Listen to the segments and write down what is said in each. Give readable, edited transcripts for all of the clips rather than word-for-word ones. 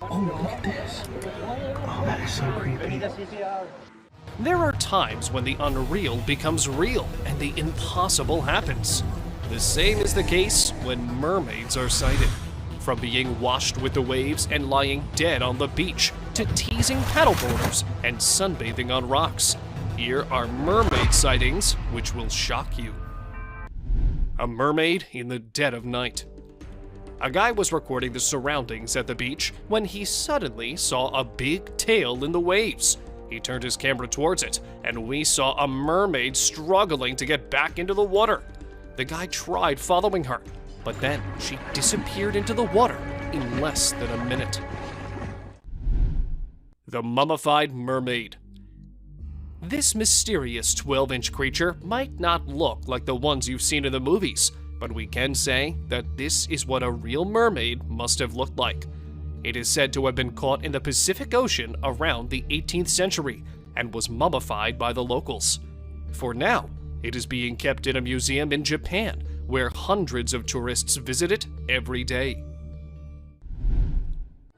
Oh, look at this. Oh, that is so creepy. There are times when the unreal becomes real and the impossible happens. The same is the case when mermaids are sighted. From being washed with the waves and lying dead on the beach to teasing paddleboarders and sunbathing on rocks, here are mermaid sightings which will shock you. A mermaid in the dead of night. A guy was recording the surroundings at the beach when he suddenly saw a big tail in the waves. He turned his camera towards it, and we saw a mermaid struggling to get back into the water. The guy tried following her, but then she disappeared into the water in less than a minute. The mummified mermaid. This mysterious 12-inch creature might not look like the ones you've seen in the movies, but we can say that this is what a real mermaid must have looked like. It is said to have been caught in the Pacific Ocean around the 18th century and was mummified by the locals. For now, it is being kept in a museum in Japan, where hundreds of tourists visit it every day.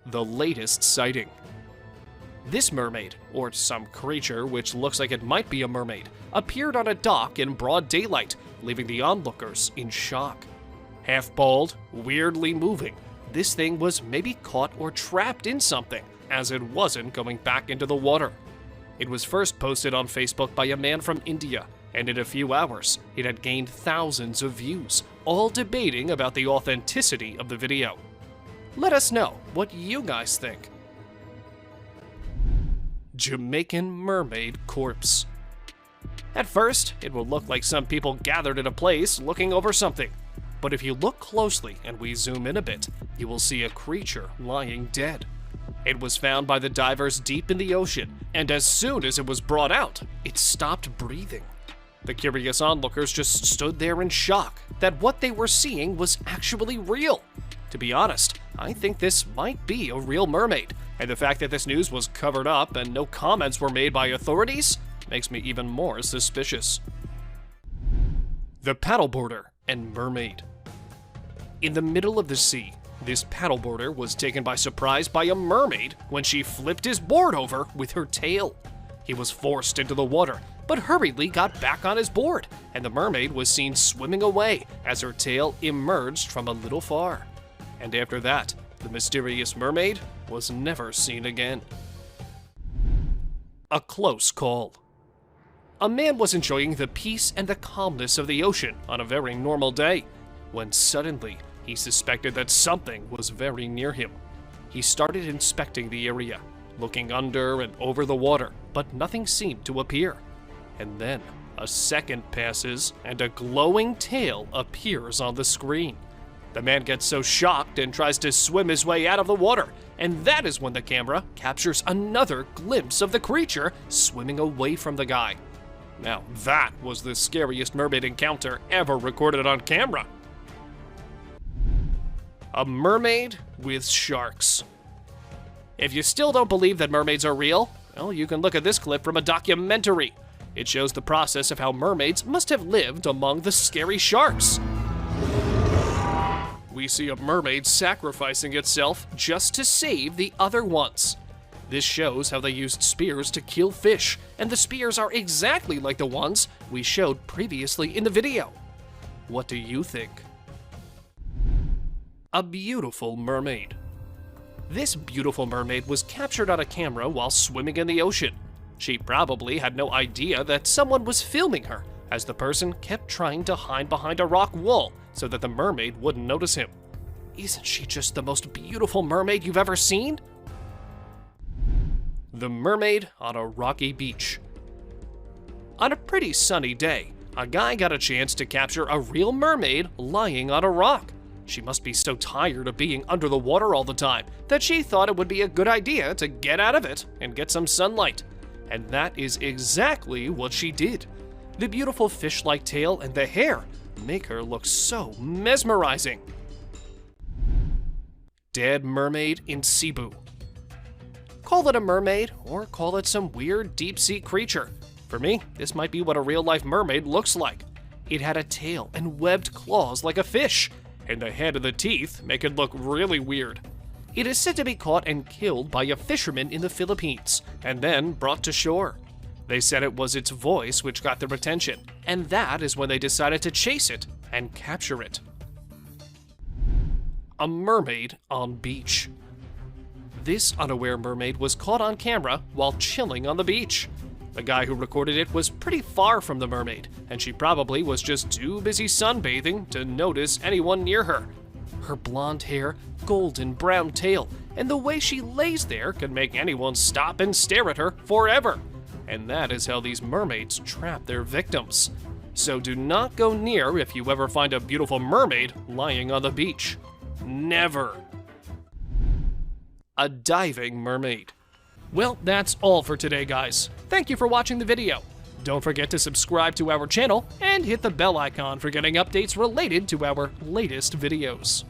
The latest sighting. This mermaid, or some creature which looks like it might be a mermaid, appeared on a dock in broad daylight, leaving the onlookers in shock. Half bald, weirdly moving, this thing was maybe caught or trapped in something, as it wasn't going back into the water. It was first posted on Facebook by a man from India, and in a few hours, it had gained thousands of views, all debating about the authenticity of the video. Let us know what you guys think. Jamaican mermaid corpse. At first, it will look like some people gathered at a place looking over something. But if you look closely and we zoom in a bit, you will see a creature lying dead. It was found by the divers deep in the ocean, and as soon as it was brought out, it stopped breathing. The curious onlookers just stood there in shock that what they were seeing was actually real. To be honest, I think this might be a real mermaid, and the fact that this news was covered up and no comments were made by authorities makes me even more suspicious. The paddleboarder and mermaid. In the middle of the sea, this paddleboarder was taken by surprise by a mermaid when she flipped his board over with her tail. He was forced into the water, but hurriedly got back on his board, and the mermaid was seen swimming away as her tail emerged from a little far. And after that, the mysterious mermaid was never seen again. A close call. A man was enjoying the peace and the calmness of the ocean on a very normal day, when suddenly he suspected that something was very near him. He started inspecting the area, looking under and over the water, but nothing seemed to appear. And then a second passes and a glowing tail appears on the screen. The man gets so shocked and tries to swim his way out of the water, and that is when the camera captures another glimpse of the creature swimming away from the guy. Now that was the scariest mermaid encounter ever recorded on camera. A mermaid with sharks. If you still don't believe that mermaids are real, well, you can look at this clip from a documentary. It shows the process of how mermaids must have lived among the scary sharks. We see a mermaid sacrificing itself just to save the other ones. This shows how they used spears to kill fish, and the spears are exactly like the ones we showed previously in the video. What do you think? A beautiful mermaid. This beautiful mermaid was captured on a camera while swimming in the ocean. She probably had no idea that someone was filming her, as the person kept trying to hide behind a rock wall so that the mermaid wouldn't notice him. Isn't she just the most beautiful mermaid you've ever seen? The mermaid on a rocky beach. On a pretty sunny day, a guy got a chance to capture a real mermaid lying on a rock. She must be so tired of being under the water all the time that she thought it would be a good idea to get out of it and get some sunlight. And that is exactly what she did. The beautiful fish-like tail and the hair make her look so mesmerizing. Dead mermaid in Cebu. Call it a mermaid, or call it some weird deep-sea creature. For me, this might be what a real-life mermaid looks like. It had a tail and webbed claws like a fish, and the head and the teeth make it look really weird. It is said to be caught and killed by a fisherman in the Philippines, and then brought to shore. They said it was its voice which got their attention, and that is when they decided to chase it and capture it. A mermaid on beach. This unaware mermaid was caught on camera while chilling on the beach. The guy who recorded it was pretty far from the mermaid, and she probably was just too busy sunbathing to notice anyone near her. Her blonde hair, golden brown tail, and the way she lays there can make anyone stop and stare at her forever. And that is how these mermaids trap their victims. So do not go near if you ever find a beautiful mermaid lying on the beach. Never. A diving mermaid. Well, that's all for today, guys. Thank you for watching the video. Don't forget to subscribe to our channel and hit the bell icon for getting updates related to our latest videos.